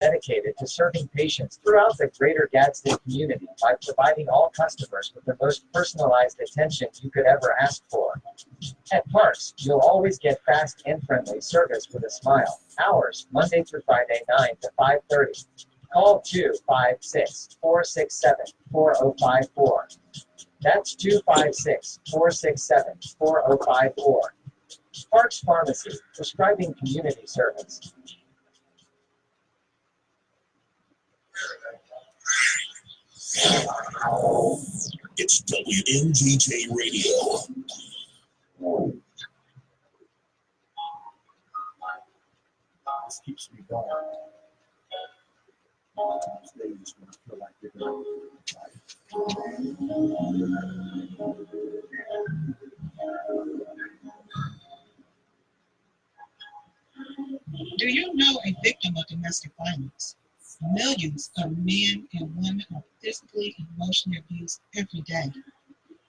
dedicated to serving patients throughout the greater Gadsden community by providing all customers with the most personalized attention you could ever ask for. At Parks, you'll always get fast and friendly service with a smile. Hours, Monday through Friday, 9 to 5:30. Call 256-467-4054. That's 256-467-4054. Parks Pharmacy, prescribing community service. It's WMGJ Radio. This keeps me going. These days when I feel like giving up. Do you know a victim of domestic violence? Millions of men and women are physically and emotionally abused every day.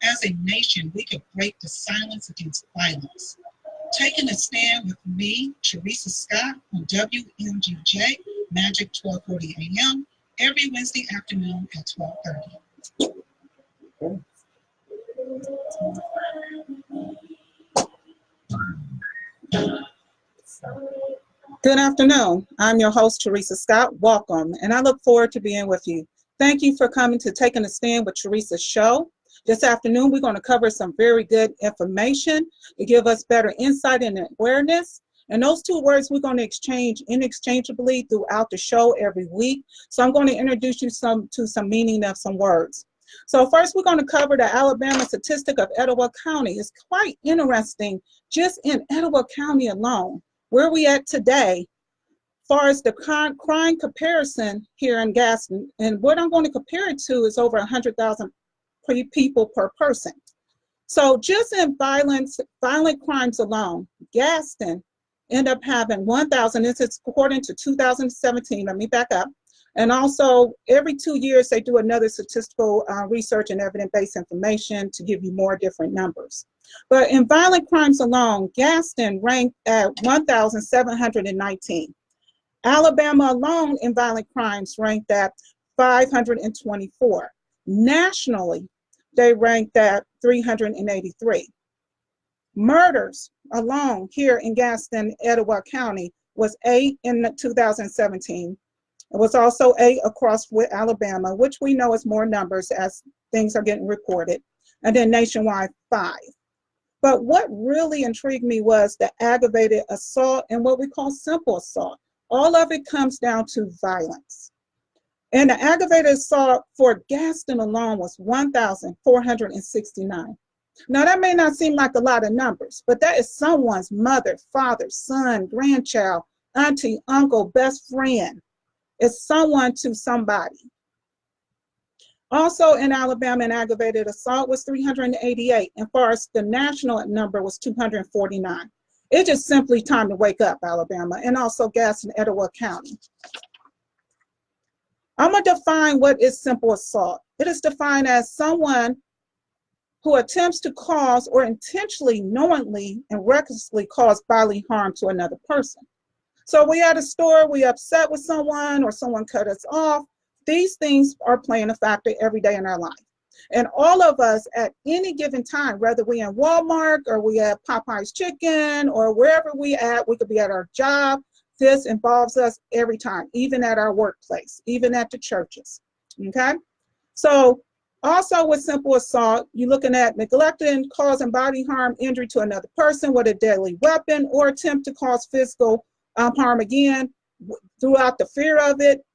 As a nation, we could break the silence against violence. Taking a stand with me, Theresa Scott, on WMGJ, Magic 1240 AM, every Wednesday afternoon at 12:30. Good afternoon. I'm your host, Theresa Scott. Welcome, and I look forward to being with you. Thank you for coming to Taking a Stand with Theresa's show. This afternoon, we're going to cover some very good information to give us better insight and awareness. And those two words we're going to exchange interchangeably throughout the show every week. So I'm going to introduce you to some meaning of some words. So first, we're going to cover the Alabama statistic of Etowah County. It's quite interesting just in Etowah County alone. Where we at today, as far as the crime comparison here in Gadsden, and what I'm going to compare it to is over 100,000 people per person. So just in violent crimes alone, Gadsden ended up having 1,000, this is according to 2017, let me back up. And also every 2 years, they do another statistical research and evidence-based information to give you more different numbers. But in violent crimes alone, Gadsden ranked at 1,719. Alabama alone in violent crimes ranked at 524. Nationally, they ranked at 383. Murders alone here in Gadsden, Etowah County was 8 in 2017. It was also 8 across with Alabama, which we know is more numbers as things are getting reported, and then nationwide 5. But what really intrigued me was the aggravated assault and what we call simple assault. All of it comes down to violence. And the aggravated assault for Gadsden alone was 1,469. Now that may not seem like a lot of numbers, but that is someone's mother, father, son, grandchild, auntie, uncle, best friend. It's someone to somebody. Also in Alabama, an aggravated assault was 388, and far as the national number was 249. It's just simply time to wake up, Alabama, and also Gadsden, Etowah County. I'm going to define what is simple assault. It is defined as someone who attempts to cause or intentionally, knowingly, and recklessly cause bodily harm to another person. So we at a store, we upset with someone or someone cut us off. These things are playing a factor every day in our life. And all of us at any given time, whether we in Walmart or we at Popeye's Chicken or wherever we at, we could be at our job. This involves us every time, even at our workplace, even at the churches, okay? So also with simple assault, you're looking at neglecting, causing bodily harm, injury to another person with a deadly weapon, or attempt to cause physical harm again throughout the fear of it.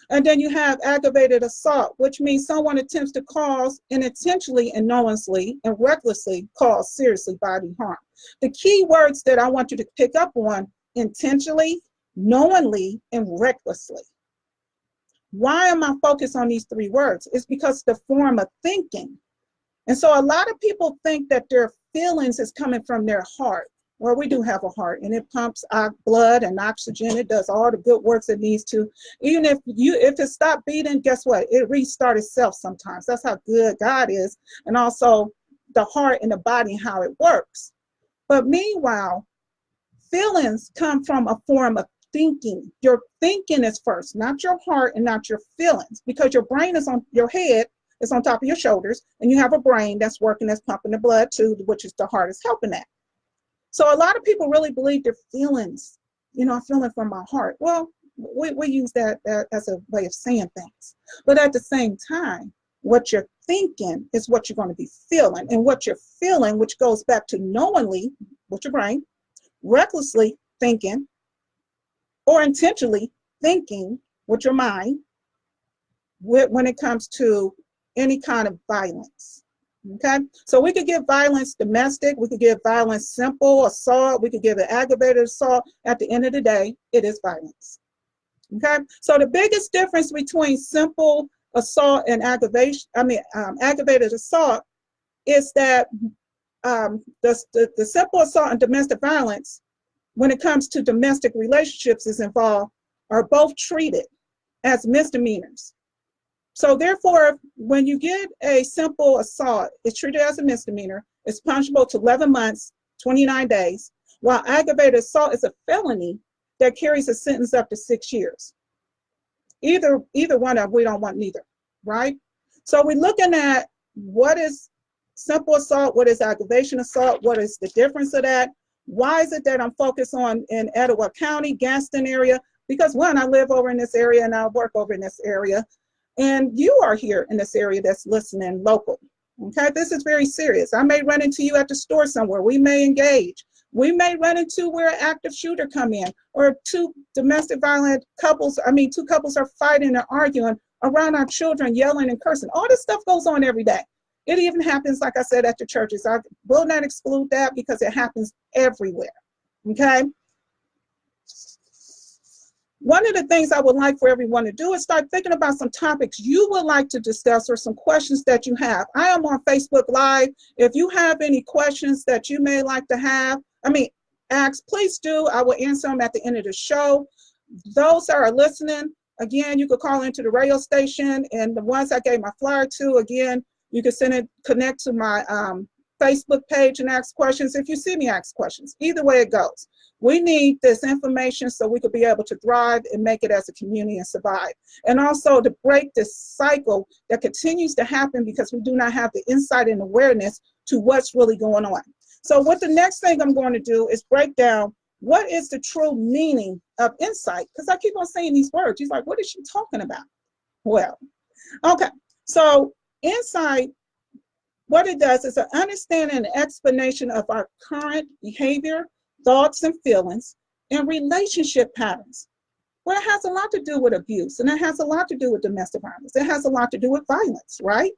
And then you have aggravated assault, which means someone attempts to cause and intentionally and knowingly and recklessly cause seriously bodily harm. The key words that I want you to pick up on: intentionally, knowingly, and recklessly. Why am I focused on these 3 words? It's because the form of thinking. And so a lot of people think that their feelings is coming from their heart. Well, we do have a heart, and it pumps our blood and oxygen. It does all the good works it needs to. Even if it stopped beating, guess what? It restarts itself sometimes. That's how good God is, and also the heart and the body and how it works. But meanwhile, feelings come from a form of thinking. Your thinking is first, not your heart and not your feelings, because your brain is on your head, it's on top of your shoulders, and you have a brain that's working, that's pumping the blood too, which is the heart is helping that. So a lot of people really believe their feelings, I'm feeling from my heart. Well, we use that as a way of saying things. But at the same time, what you're thinking is what you're going to be feeling. And what you're feeling, which goes back to knowingly with your brain, recklessly thinking, or intentionally thinking with your mind when it comes to any kind of violence. Okay, so we could give violence domestic, we could give violence simple assault, we could give it aggravated assault. At the end of the day, it is violence. Okay, so the biggest difference between simple assault and aggravated assault is that the simple assault and domestic violence, when it comes to domestic relationships is involved, are both treated as misdemeanors. So therefore, when you get a simple assault, it's treated as a misdemeanor. It's punishable to 11 months, 29 days, while aggravated assault is a felony that carries a sentence up to 6 years. Either one of them, we don't want neither, right? So we're looking at what is simple assault, what is aggravation assault, what is the difference of that? Why is it that I'm focused on in Etowah County, Gadsden area? Because one, I live over in this area and I work over in this area. And you are here in this area that's listening local. Okay, this is very serious. I may run into you at the store somewhere. We may engage. We may run into where an active shooter come in, or two domestic violent couples. Two couples are fighting and arguing around our children, yelling and cursing. All this stuff goes on every day. It even happens, like I said, at the churches. I will not exclude that because it happens everywhere. Okay. One of the things I would like for everyone to do is start thinking about some topics you would like to discuss or some questions that you have. I am on Facebook Live. If you have any questions that you may like to ask, please do. I will answer them at the end of the show. Those that are listening, again, you could call into the radio station, and the ones I gave my flyer to, again, you can connect to my Facebook page and ask questions. If you see me, ask questions. Either way it goes. We need this information so we could be able to thrive and make it as a community and survive. And also to break this cycle that continues to happen because we do not have the insight and awareness to what's really going on. So what the next thing I'm going to do is break down what is the true meaning of insight, because I keep on saying these words. He's like, what is she talking about? Well, okay. So insight, what it does is an understanding and explanation of our current behavior, thoughts and feelings, and relationship patterns. Well, it has a lot to do with abuse, and it has a lot to do with domestic violence. It has a lot to do with violence, right?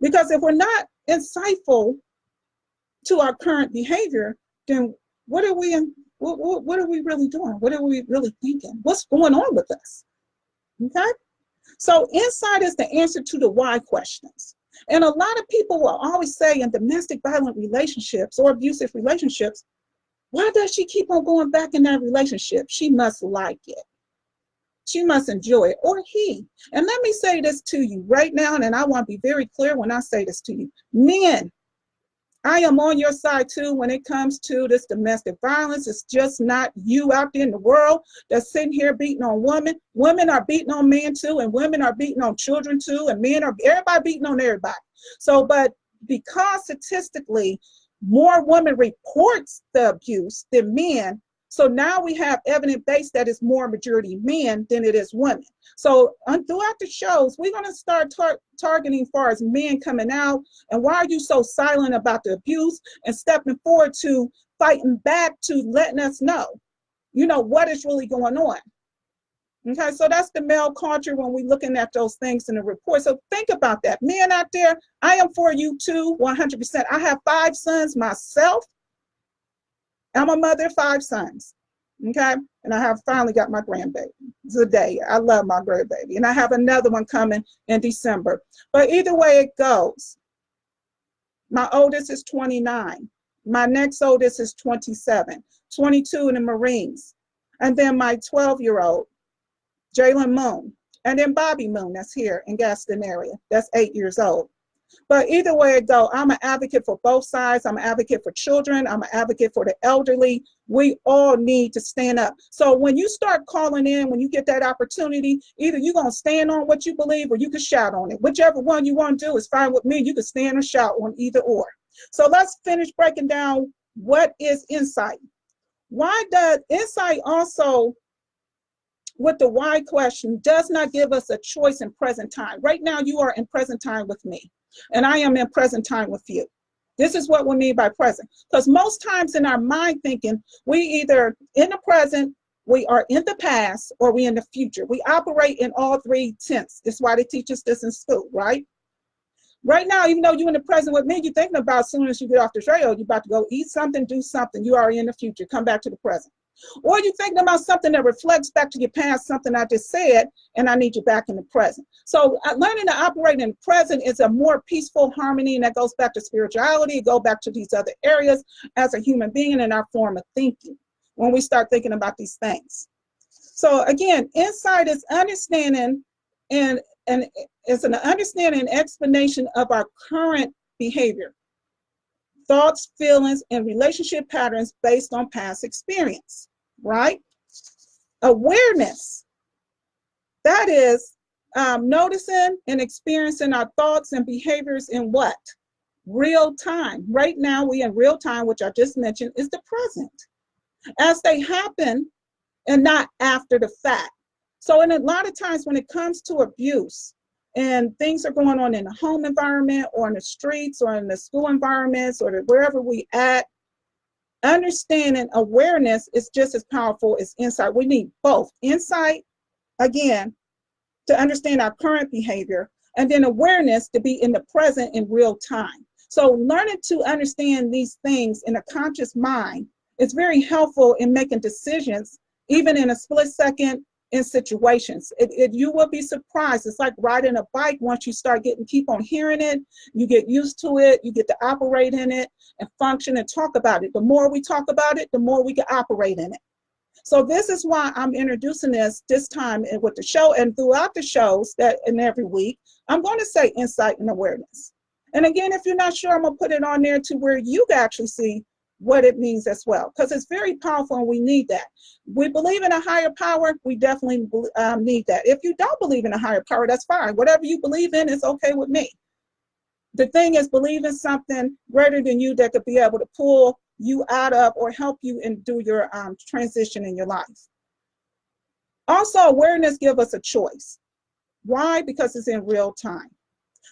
Because if we're not insightful to our current behavior, then what are we really doing? What are we really thinking? What's going on with us? Okay? So insight is the answer to the why questions. And a lot of people will always say in domestic violent relationships or abusive relationships, why does she keep on going back in that relationship? She must like it. She must enjoy it, or he. And let me say this to you right now, and I want to be very clear when I say this to you. Men, I am on your side too when it comes to this domestic violence. It's just not you out there in the world that's sitting here beating on women. Women are beating on men too, and women are beating on children too, and everybody beating on everybody. So, but because statistically, more women reports the abuse than men. So now we have evidence base that is more majority men than it is women. So throughout the shows, we're going to start targeting as far as men coming out. And why are you so silent about the abuse and stepping forward to fighting back to letting us know, what is really going on. Okay, so that's the male culture when we're looking at those things in the report. So think about that. Men out there, I am for you too, 100%. I have 5 sons myself. I'm a mother of 5 sons, okay? And I have finally got my grandbaby today. I love my grandbaby. And I have another one coming in December. But either way it goes, my oldest is 29. My next oldest is 27, 22 in the Marines. And then my 12-year-old, Jalen Moon, and then Bobby Moon, that's here in Gadsden area, that's 8 years old. But either way it go, I'm an advocate for both sides. I'm an advocate for children. I'm an advocate for the elderly. We all need to stand up. So when you start calling in, when you get that opportunity, either you're going to stand on what you believe or you can shout on it. Whichever one you want to do is fine with me. You can stand or shout on either or. So let's finish breaking down what is insight. Why does insight also, with the why question, does not give us a choice in present time? Right now you are in present time with me, and I am in present time with you. This is what we mean by present. Because most times in our mind thinking, we either in the present, we are in the past, or we in the future. We operate in all three tenses. That's why they teach us this in school, right? Right now, even though you're in the present with me, you're thinking about as soon as you get off the trail, you're about to go eat something, do something. You are in the future. Come back to the present. Or you're thinking about something that reflects back to your past, something I just said, and I need you back in the present. So learning to operate in the present is a more peaceful harmony, and that goes back to spirituality, go back to these other areas as a human being and our form of thinking when we start thinking about these things. So again, insight is understanding and it's an understanding and explanation of our current behavior, thoughts, feelings, and relationship patterns based on past experience, right? Awareness, that is noticing and experiencing our thoughts and behaviors in what? Real time. Right now, we in real time, which I just mentioned, is the present, as they happen and not after the fact. So in a lot of times when it comes to abuse and things are going on in the home environment or in the streets or in the school environments or wherever we at, understanding awareness is just as powerful as insight. We need both insight, again, to understand our current behavior, and then awareness to be in the present in real time. So learning to understand these things in a conscious mind is very helpful in making decisions, even in a split second in situations. You will be surprised. It's like riding a bike. Once you start keep on hearing it, you get used to it, you get to operate in it and function and talk about it. The more we talk about it, the more we can operate in it. So this is why I'm introducing this time with the show, and throughout the shows and every week, I'm going to say insight and awareness. And again, if you're not sure, I'm going to put it on there to where you can actually see what it means as well, because it's very powerful and we need that. We believe in a higher power, we definitely need that. If you don't believe in a higher power, that's fine. Whatever you believe in is okay with me. The thing is, believe in something greater than you that could be able to pull you out of or help you and do your transition in your life. Also, awareness gives us a choice. Why? Because it's in real time.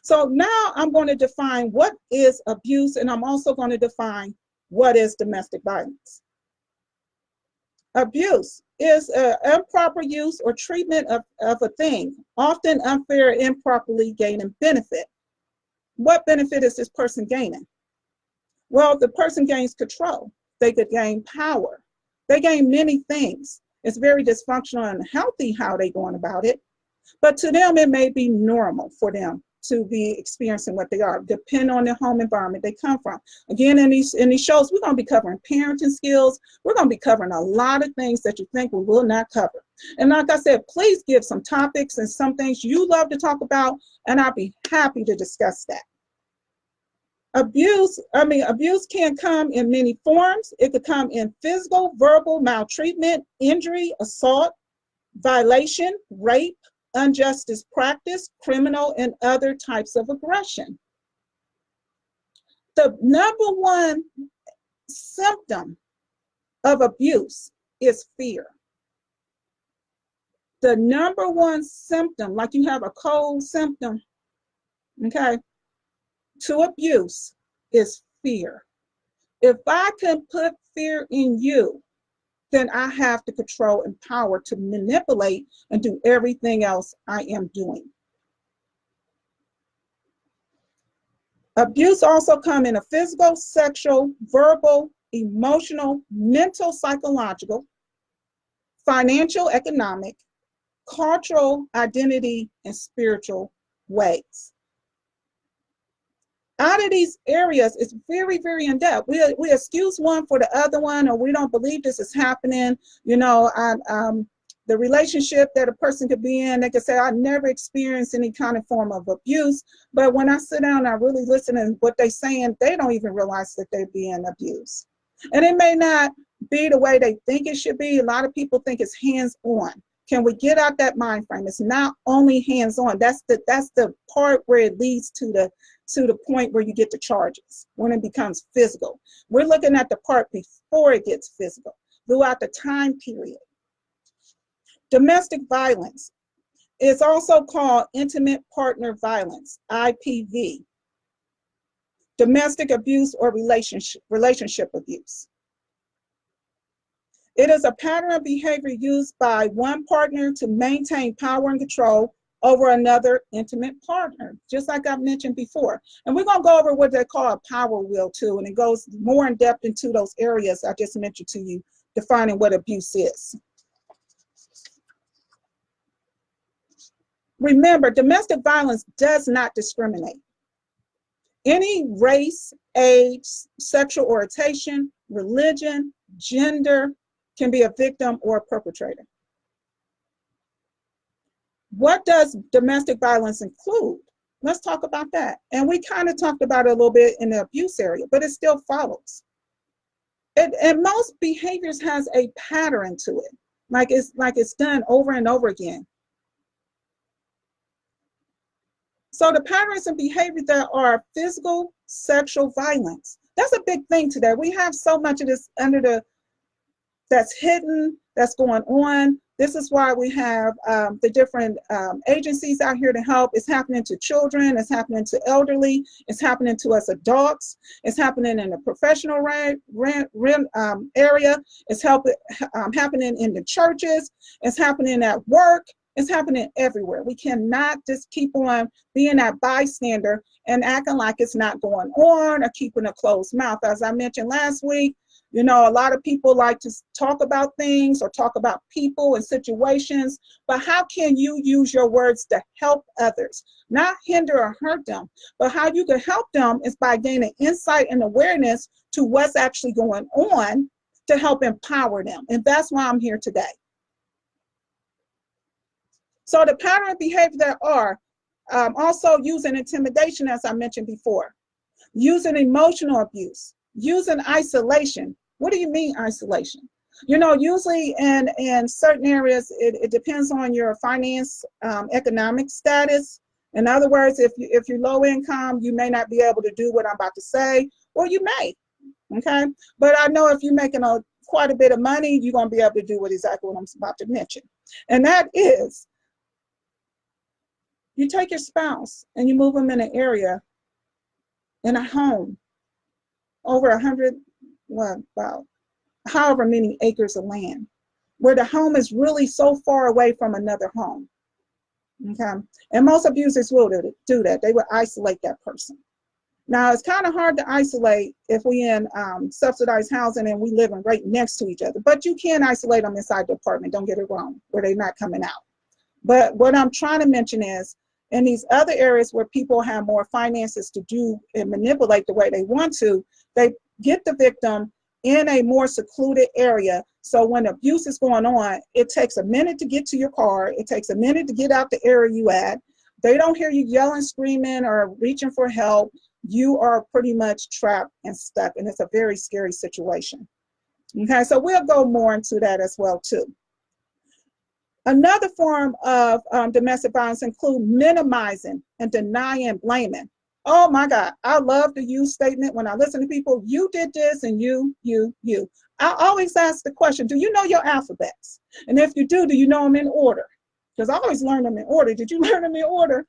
So now I'm going to define what is abuse, and I'm also going to define what is domestic violence. Abuse is improper use or treatment of a thing, often unfair, improperly gaining benefit. What benefit is this person gaining? Well, the person gains control. They could gain power. They gain many things. It's very dysfunctional and unhealthy how they're going about it. But to them, it may be normal for them to be experiencing what they are, depending on the home environment they come from. Again, in these shows, we're going to be covering parenting skills. We're going to be covering a lot of things that you think we will not cover. And like I said, please give some topics and some things you love to talk about, and I'll be happy to discuss that. Abuse can come in many forms. It could come in physical, verbal, maltreatment, injury, assault, violation, rape, injustice practice, criminal, and other types of aggression. The number one symptom of abuse is fear. The number one symptom, like you have a cold symptom, okay, to abuse is fear. If I can put fear in you, then I have the control and power to manipulate and do everything else I am doing. Abuse also comes in a physical, sexual, verbal, emotional, mental, psychological, financial, economic, cultural, identity, and spiritual ways. Out of these areas, it's very, very in depth. We excuse one for the other one, or we don't believe this is happening. You know, the relationship that a person could be in. They could say, I never experienced any kind of form of abuse. But when I sit down and I really listen to what they're saying, they don't even realize that they're being abused. And it may not be the way they think it should be. A lot of people think it's hands-on. Can we get out that mind frame? It's not only hands-on. That's the part where it leads to the point where you get the charges, when it becomes physical. We're looking at the part before it gets physical, throughout the time period. Domestic violence is also called intimate partner violence, IPV. Domestic abuse or relationship abuse. It is a pattern of behavior used by one partner to maintain power and control over another intimate partner, just like I've mentioned before. And we're going to go over what they call a power wheel too, and it goes more in depth into those areas I just mentioned to you, defining what abuse is. Remember, domestic violence does not discriminate. Any race, age, sexual orientation, religion, gender can be a victim or a perpetrator. What does domestic violence include? Let's talk about that. And we kind of talked about it a little bit in the abuse area, but it still follows. And most behaviors has a pattern to it, like it's done over and over again. So the patterns and behaviors that are physical, sexual violence, that's a big thing today. We have so much of this that's hidden, that's going on. This is why we have the different agencies out here to help. It's happening to children, it's happening to elderly, it's happening to us adults, it's happening in the professional area, it's happening in the churches, it's happening at work, it's happening everywhere. We cannot just keep on being that bystander and acting like it's not going on or keeping a closed mouth. As I mentioned last week, you know, a lot of people like to talk about things or talk about people and situations, but how can you use your words to help others? Not hinder or hurt them, but how you can help them is by gaining insight and awareness to what's actually going on to help empower them. And that's why I'm here today. So the pattern of behavior that are also using intimidation, as I mentioned before, using emotional abuse, using isolation. What do you mean isolation? You know, usually in certain areas, it depends on your finance, economic status. In other words, if you're low income, you may not be able to do what I'm about to say, or you may, okay? But I know if you're making quite a bit of money, you're gonna be able to do exactly what I'm about to mention. And that is, you take your spouse and you move them in an area, in a home, over 100, well, about however many acres of land, where the home is really so far away from another home, okay? And most abusers will do that. They will isolate that person. Now, it's kind of hard to isolate if we in subsidized housing and we living right next to each other, but you can isolate them inside the apartment, don't get it wrong, where they're not coming out. But what I'm trying to mention is, in these other areas where people have more finances to do and manipulate the way they want to, they get the victim in a more secluded area. So when abuse is going on, it takes a minute to get to your car. It takes a minute to get out the area you at. They don't hear you yelling, screaming, or reaching for help. You are pretty much trapped and stuck, and it's a very scary situation. Okay, so we'll go more into that as well too. Another form of domestic violence include minimizing and denying and blaming. Oh my God, I love the you statement when I listen to people, you did this and you. I always ask the question, do you know your alphabets? And if you do you know them in order? Because I always learn them in order. Did you learn them in order?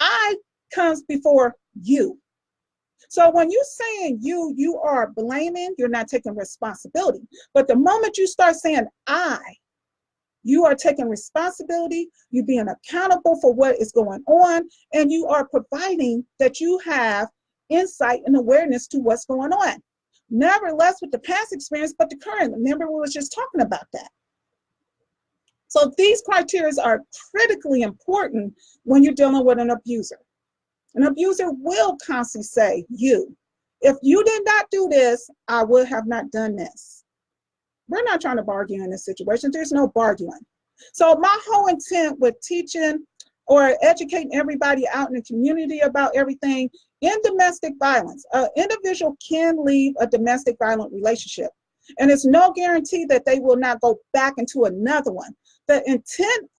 I comes before you. So when you're saying you are blaming, you're not taking responsibility. But the moment you start saying I, you are taking responsibility, you're being accountable for what is going on, and you are providing that you have insight and awareness to what's going on. Nevertheless, with the past experience, but the current. Remember, we was just talking about that. So these criteria are critically important when you're dealing with an abuser. An abuser will constantly say, you. If you did not do this, I would have not done this. We're not trying to bargain in this situation. There's no bargaining. So my whole intent with teaching or educating everybody out in the community about everything in domestic violence, an individual can leave a domestic violent relationship. And it's no guarantee that they will not go back into another one. The intent